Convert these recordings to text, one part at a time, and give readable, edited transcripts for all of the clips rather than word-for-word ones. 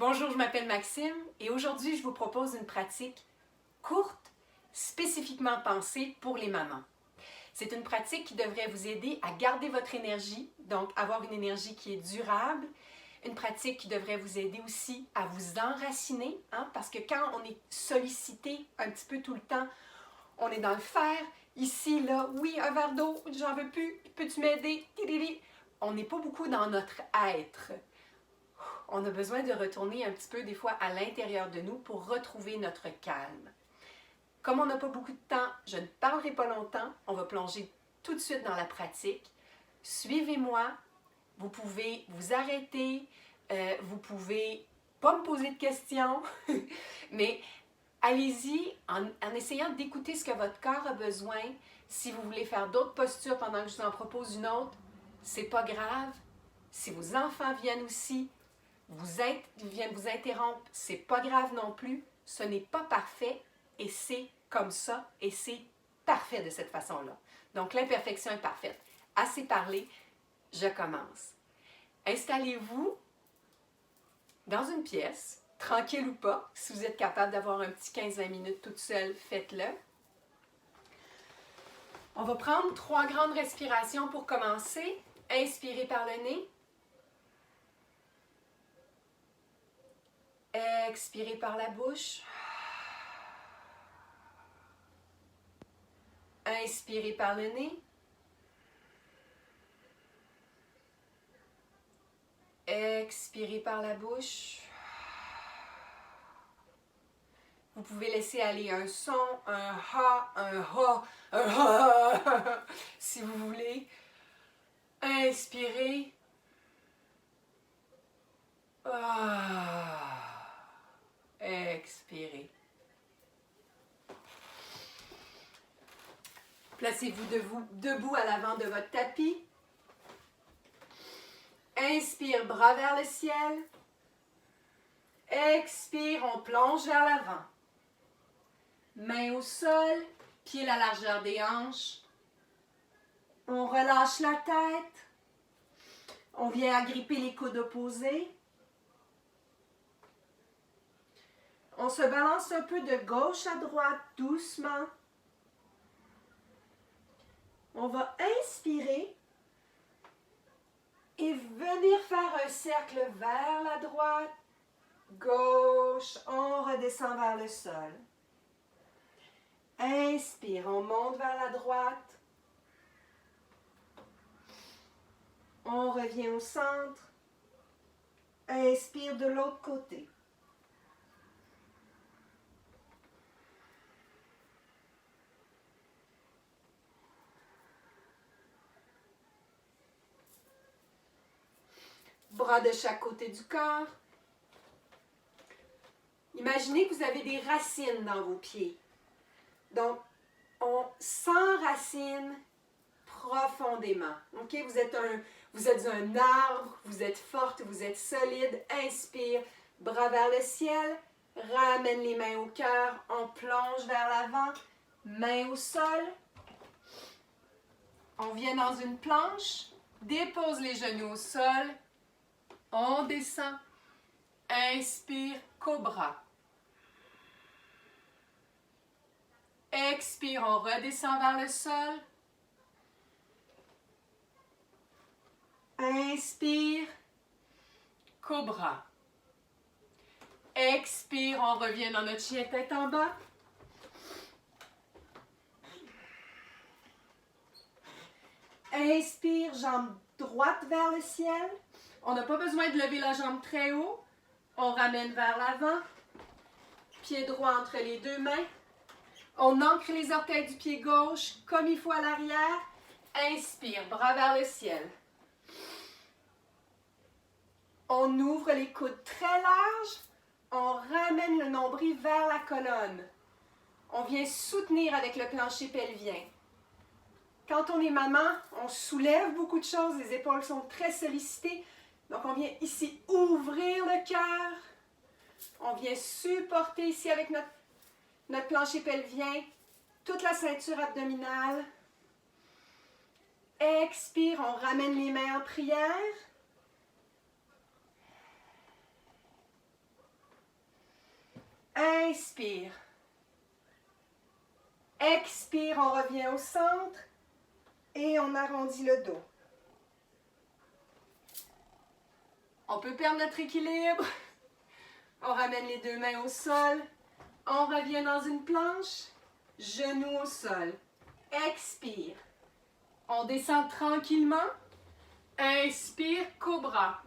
Bonjour, je m'appelle Maxime et aujourd'hui, je vous propose une pratique courte, spécifiquement pensée pour les mamans. C'est une pratique qui devrait vous aider à garder votre énergie, donc avoir une énergie qui est durable. Une pratique qui devrait vous aider aussi à vous enraciner, parce que quand on est sollicité un petit peu tout le temps, on est dans le faire, ici, là, oui, un verre d'eau, j'en veux plus, peux-tu m'aider? On n'est pas beaucoup dans notre être. On a besoin de retourner un petit peu des fois à l'intérieur de nous pour retrouver notre calme. Comme on n'a pas beaucoup de temps, je ne parlerai pas longtemps, on va plonger tout de suite dans la pratique. Suivez-moi, vous pouvez vous arrêter, vous pouvez pas me poser de questions, mais allez-y en essayant d'écouter ce que votre corps a besoin. Si vous voulez faire d'autres postures pendant que je vous en propose une autre, c'est pas grave. Si vos enfants viennent aussi, viennent vous interrompre, c'est pas grave non plus. Ce n'est pas parfait et c'est comme ça et c'est parfait de cette façon-là. Donc l'imperfection est parfaite. Assez parlé, je commence. Installez-vous dans une pièce, tranquille ou pas. Si vous êtes capable d'avoir un petit 15-20 minutes toute seule, faites-le. On va prendre 3 grandes respirations pour commencer. Inspirez par le nez. Expirez par la bouche. Inspirez par le nez. Expirez par la bouche. Vous pouvez laisser aller un son, un ha, si vous voulez. Inspirez. Expirez. Placez-vous debout à l'avant de votre tapis. Inspire, bras vers le ciel. Expire, on plonge vers l'avant. Mains au sol, pieds à la largeur des hanches. On relâche la tête. On vient agripper les coudes opposés. On se balance un peu de gauche à droite, doucement. On va inspirer et venir faire un cercle vers la droite, gauche. On redescend vers le sol. Inspire, on monte vers la droite. On revient au centre. Inspire de l'autre côté. Bras de chaque côté du corps. Imaginez que vous avez des racines dans vos pieds. Donc, on s'enracine profondément. OK? Vous êtes un arbre, vous êtes forte, vous êtes solide. Inspire, bras vers le ciel. Ramène les mains au cœur. On plonge vers l'avant. Mains au sol. On vient dans une planche. Dépose les genoux au sol. On descend. Inspire, cobra. Expire, on redescend vers le sol. Inspire, cobra. Expire, on revient dans notre chien tête en bas. Inspire, jambe droite vers le ciel. On n'a pas besoin de lever la jambe très haut. On ramène vers l'avant. Pied droit entre les deux mains. On ancre les orteils du pied gauche comme il faut à l'arrière. Inspire, bras vers le ciel. On ouvre les coudes très larges. On ramène le nombril vers la colonne. On vient soutenir avec le plancher pelvien. Quand on est maman, on soulève beaucoup de choses. Les épaules sont très sollicitées. Donc, on vient ici ouvrir le cœur. On vient supporter ici avec notre plancher pelvien, toute la ceinture abdominale. Expire, on ramène les mains en prière. Inspire. Expire, on revient au centre et on arrondit le dos. On peut perdre notre équilibre. On ramène les deux mains au sol. On revient dans une planche. Genoux au sol. Expire. On descend tranquillement. Inspire, cobra.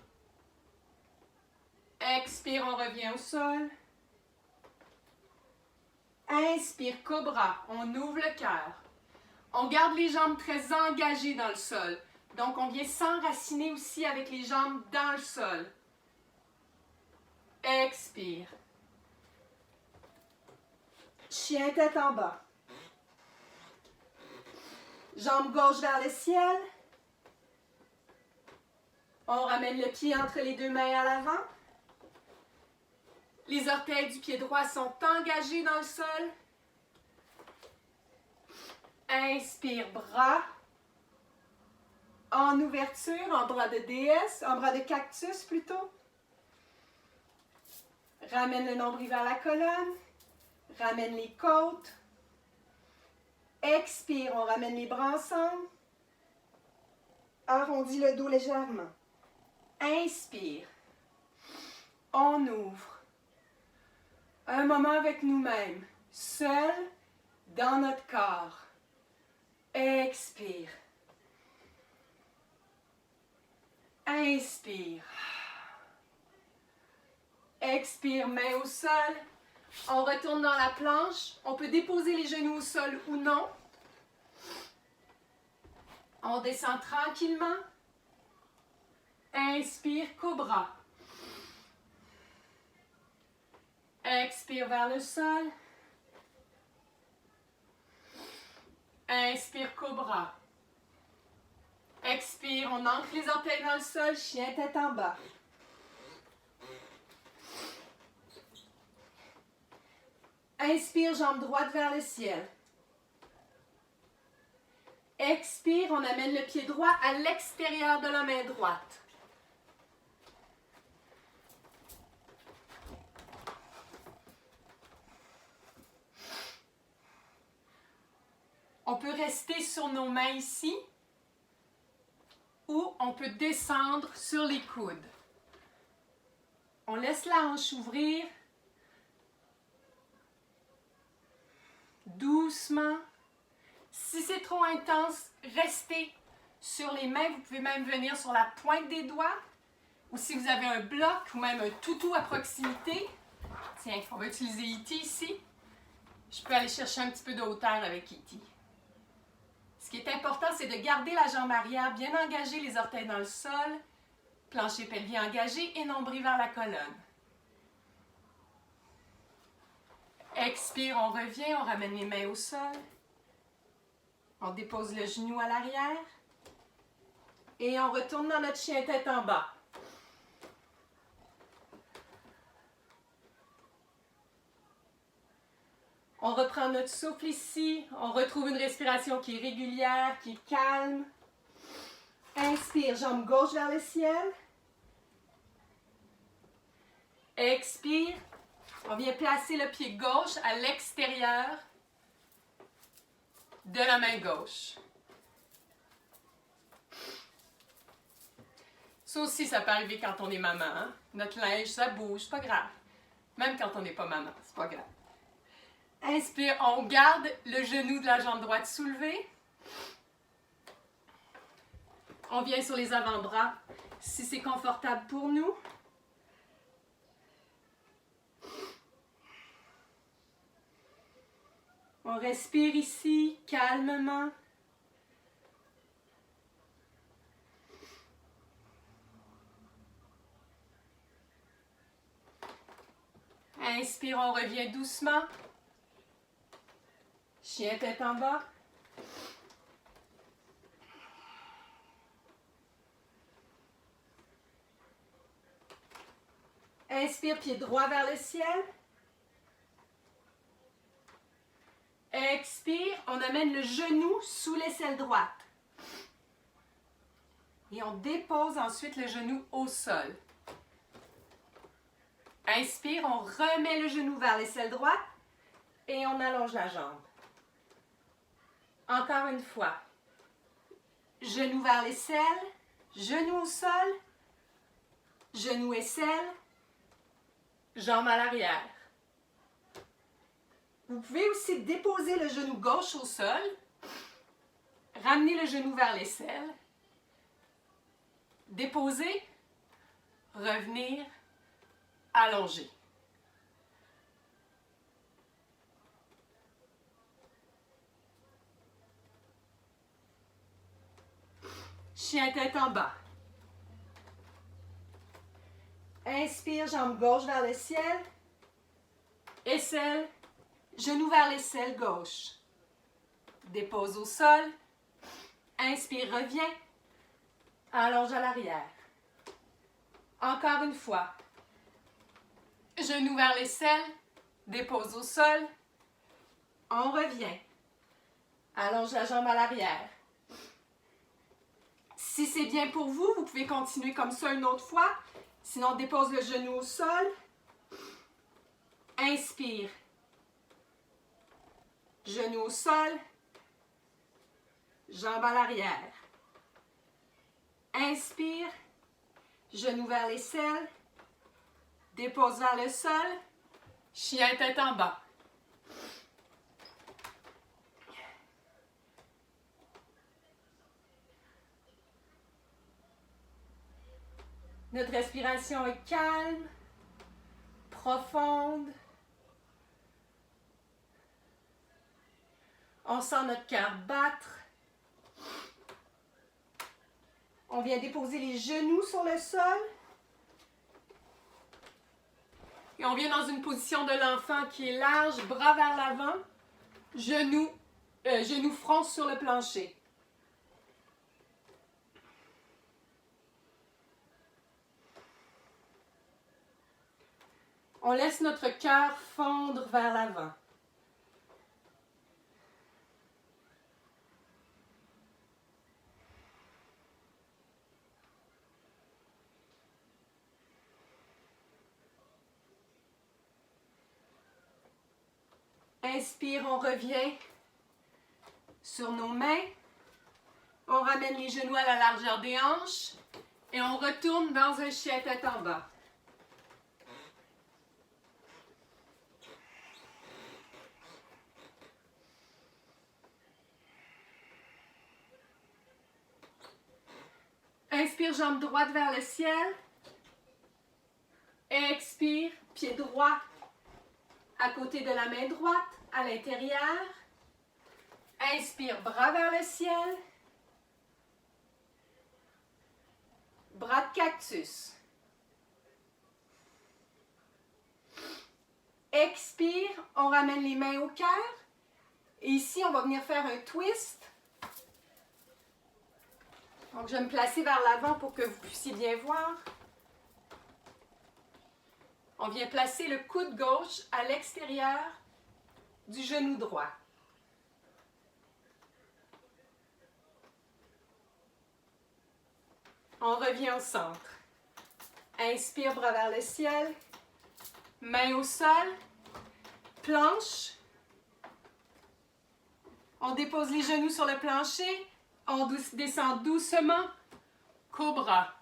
Expire, on revient au sol. Inspire, cobra. On ouvre le cœur. On garde les jambes très engagées dans le sol. Donc, on vient s'enraciner aussi avec les jambes dans le sol. Expire. Chien tête en bas. Jambe gauche vers le ciel. On ramène le pied entre les deux mains à l'avant. Les orteils du pied droit sont engagés dans le sol. Inspire, bras. En ouverture, en bras de déesse, en bras de cactus plutôt. Ramène le nombril vers la colonne. Ramène les côtes. Expire, on ramène les bras ensemble. Arrondis le dos légèrement. Inspire. On ouvre. Un moment avec nous-mêmes, seul dans notre corps. Expire. Inspire. Expire, main au sol. On retourne dans la planche. On peut déposer les genoux au sol ou non. On descend tranquillement. Inspire, cobra. Expire vers le sol. Inspire, cobra. Expire, on ancre les orteils dans le sol, chien tête en bas. Inspire, jambe droite vers le ciel. Expire, on amène le pied droit à l'extérieur de la main droite. On peut rester sur nos mains ici ou on peut descendre sur les coudes. On laisse la hanche ouvrir doucement. Si c'est trop intense, restez sur les mains. Vous pouvez même venir sur la pointe des doigts ou si vous avez un bloc ou même un toutou à proximité. Tiens, on va utiliser E.T. ici. Je peux aller chercher un petit peu de hauteur avec E.T. Ce qui est important, c'est de garder la jambe arrière bien engagée, les orteils dans le sol, plancher pelvien engagé et nombril vers la colonne. Expire, on revient, on ramène les mains au sol. On dépose le genou à l'arrière. Et on retourne dans notre chien tête en bas. On reprend notre souffle ici. On retrouve une respiration qui est régulière, qui est calme. Inspire, jambe gauche vers le ciel. Expire. On vient placer le pied gauche à l'extérieur de la main gauche. Ça aussi, ça peut arriver quand on est maman. Hein? Notre linge, ça bouge, pas grave. Même quand on n'est pas maman, c'est pas grave. Inspire, on garde le genou de la jambe droite soulevé. On vient sur les avant-bras si c'est confortable pour nous. On respire ici, calmement. Inspire, on revient doucement. Chien tête en bas. Inspire, pied droit vers le ciel. Expire, on amène le genou sous l'aisselle droite. Et on dépose ensuite le genou au sol. Inspire, on remet le genou vers l'aisselle droite et on allonge la jambe. Encore une fois. Genou vers l'aisselle, genou au sol, genou aisselle, jambe à l'arrière. Vous pouvez aussi déposer le genou gauche au sol, ramener le genou vers l'aisselle, déposer, revenir, allonger. Chien tête en bas. Inspire, jambe gauche vers le ciel. Aisselle, genou vers l'aisselle gauche. Dépose au sol. Inspire, reviens. Allonge à l'arrière. Encore une fois. Genou vers l'aisselle. Dépose au sol. On revient. Allonge la jambe à l'arrière. Si c'est bien pour vous, vous pouvez continuer comme ça une autre fois. Sinon, on dépose le genou au sol. Inspire. Genou au sol. Jambe à l'arrière. Inspire. Genou vers l'aisselle. Dépose vers le sol. Chien tête en bas. Notre respiration est calme, profonde. On sent notre cœur battre. On vient déposer les genoux sur le sol. Et on vient dans une position de l'enfant qui est large, bras vers l'avant, genoux front sur le plancher. On laisse notre cœur fondre vers l'avant. Inspire, on revient sur nos mains. On ramène les genoux à la largeur des hanches et on retourne dans un chien tête en bas. Inspire, jambe droite vers le ciel. Expire, pied droit à côté de la main droite, à l'intérieur. Inspire, bras vers le ciel. Bras de cactus. Expire, on ramène les mains au cœur. Et ici, on va venir faire un twist. Donc, je vais me placer vers l'avant pour que vous puissiez bien voir. On vient placer le coude gauche à l'extérieur du genou droit. On revient au centre. Inspire, bras vers le ciel. Main au sol. Planche. On dépose les genoux sur le plancher. On descend doucement. Cobra.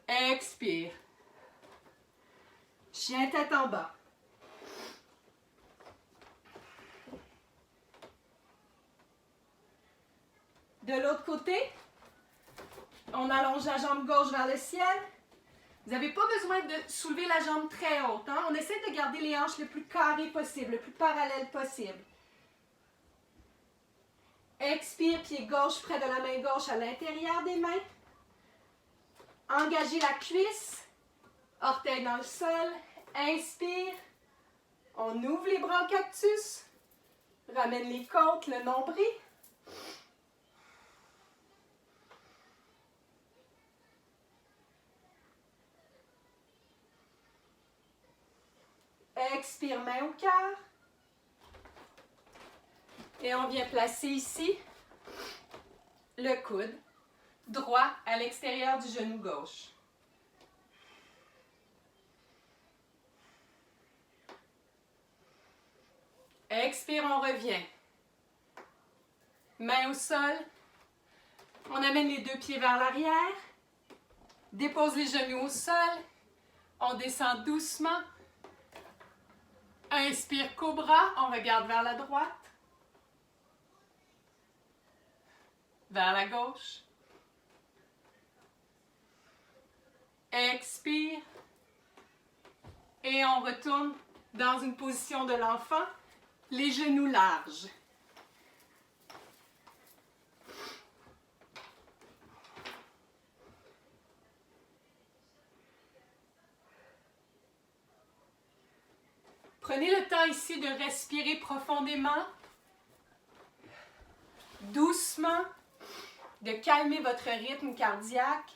Expire. Chien tête en bas. De l'autre côté, on allonge la jambe gauche vers le ciel. Vous n'avez pas besoin de soulever la jambe très haute. On essaie de garder les hanches le plus carrées possible, le plus parallèle possible. Expire, pied gauche près de la main gauche à l'intérieur des mains. Engagez la cuisse, orteil dans le sol. Inspire. On ouvre les bras en cactus. Ramène les côtes, le nombril. Expire, main au cœur. Et on vient placer ici le coude droit à l'extérieur du genou gauche. Expire, on revient. Main au sol. On amène les deux pieds vers l'arrière. Dépose les genoux au sol. On descend doucement. Inspire, cobra. On regarde vers la droite. Vers la gauche. Expire. Et on retourne dans une position de l'enfant. Les genoux larges. Prenez le temps ici de respirer profondément, doucement, de calmer votre rythme cardiaque.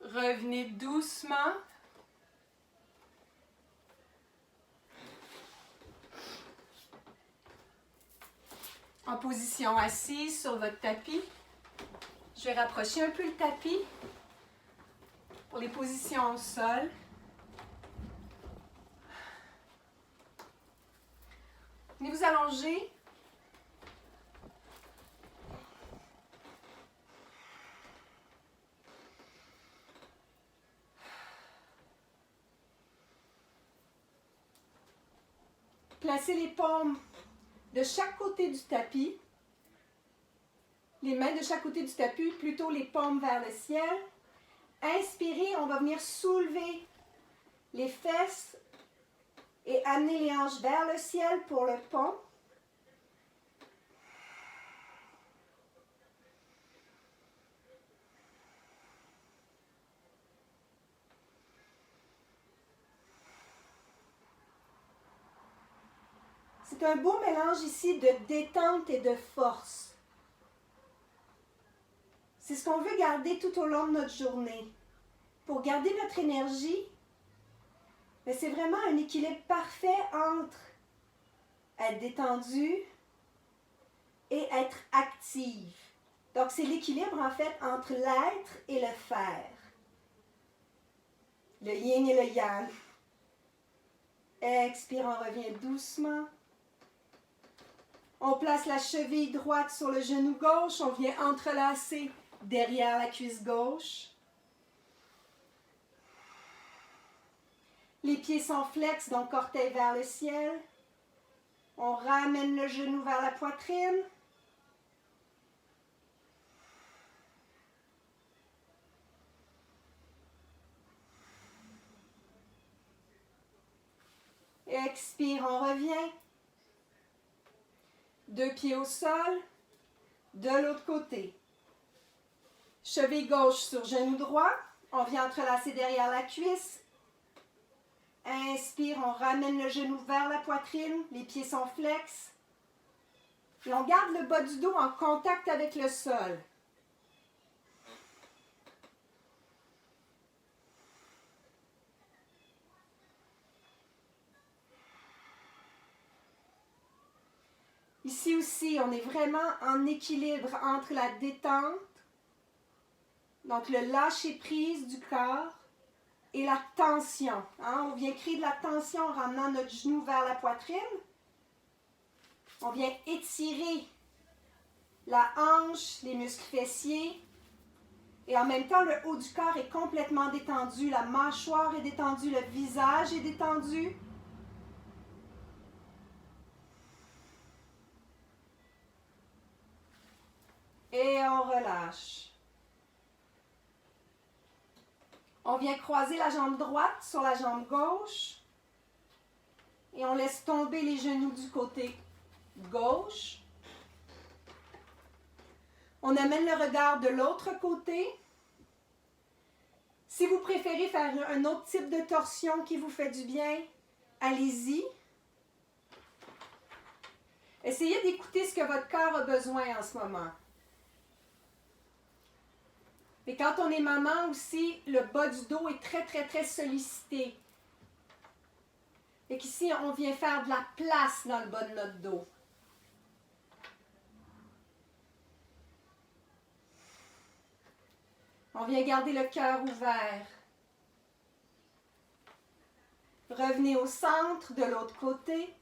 Revenez doucement. En position assise sur votre tapis. Je vais rapprocher un peu le tapis pour les positions au sol. Venez vous allonger. Placez les paumes de chaque côté du tapis. Les mains de chaque côté du tapis, plutôt les paumes vers le ciel. Inspirez, on va venir soulever les fesses et amener les hanches vers le ciel pour le pont. C'est un beau mélange ici de détente et de force. C'est ce qu'on veut garder tout au long de notre journée. Pour garder notre énergie, mais c'est vraiment un équilibre parfait entre être détendu et être active. Donc c'est l'équilibre en fait entre l'être et le faire. Le yin et le yang. Expire, on revient doucement. On place la cheville droite sur le genou gauche. On vient entrelacer derrière la cuisse gauche. Les pieds sont flex, donc orteils vers le ciel. On ramène le genou vers la poitrine. Expire, on revient. Deux pieds au sol. De l'autre côté. Cheville gauche sur genou droit. On vient entrelacer derrière la cuisse. Inspire, on ramène le genou vers la poitrine. Les pieds sont flex. Et on garde le bas du dos en contact avec le sol. Ici aussi, on est vraiment en équilibre entre la détente, donc le lâcher-prise du corps, et la tension. Hein? On vient créer de la tension en ramenant notre genou vers la poitrine. On vient étirer la hanche, les muscles fessiers. Et en même temps, le haut du corps est complètement détendu. La mâchoire est détendue, le visage est détendu. Et on relâche. On vient croiser la jambe droite sur la jambe gauche. Et on laisse tomber les genoux du côté gauche. On amène le regard de l'autre côté. Si vous préférez faire un autre type de torsion qui vous fait du bien, allez-y. Essayez d'écouter ce que votre corps a besoin en ce moment. Et quand on est maman aussi, le bas du dos est très, très, très sollicité. Et qu'ici, on vient faire de la place dans le bas de notre dos. On vient garder le cœur ouvert. Revenez au centre de l'autre côté.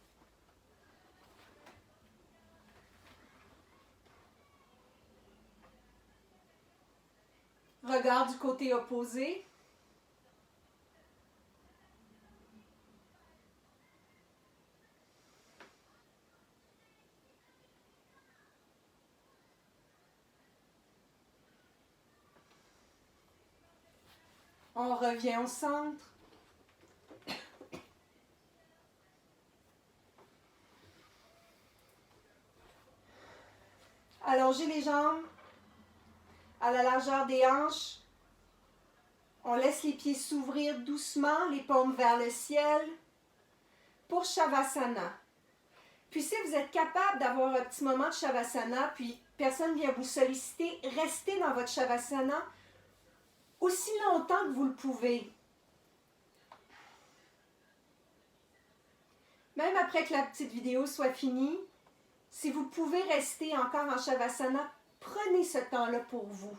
Regard du côté opposé. On revient au centre. Allongez les jambes à la largeur des hanches. On laisse les pieds s'ouvrir doucement, les paumes vers le ciel. Pour Shavasana. Puis si vous êtes capable d'avoir un petit moment de Shavasana, puis personne ne vient vous solliciter, restez dans votre Shavasana aussi longtemps que vous le pouvez. Même après que la petite vidéo soit finie, si vous pouvez rester encore en Shavasana, prenez ce temps-là pour vous.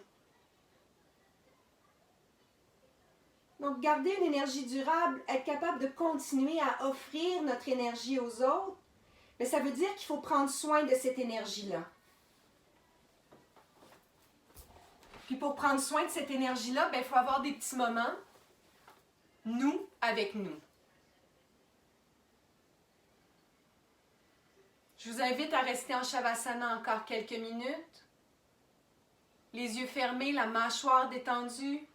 Donc, garder une énergie durable, être capable de continuer à offrir notre énergie aux autres, mais ça veut dire qu'il faut prendre soin de cette énergie-là. Puis pour prendre soin de cette énergie-là, il faut avoir des petits moments, nous avec nous. Je vous invite à rester en Shavasana encore quelques minutes. Les yeux fermés, la mâchoire détendue.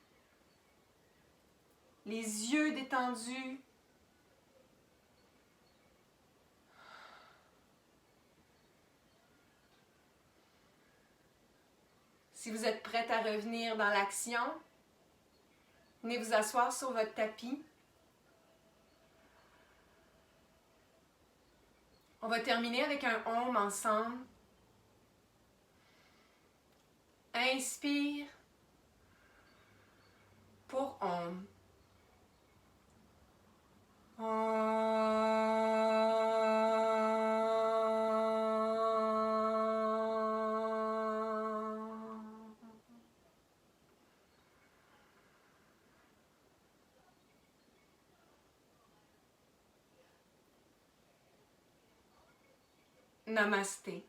Les yeux détendus. Si vous êtes prête à revenir dans l'action, venez vous asseoir sur votre tapis. On va terminer avec un Om ensemble. Inspire pour Om. Namasté.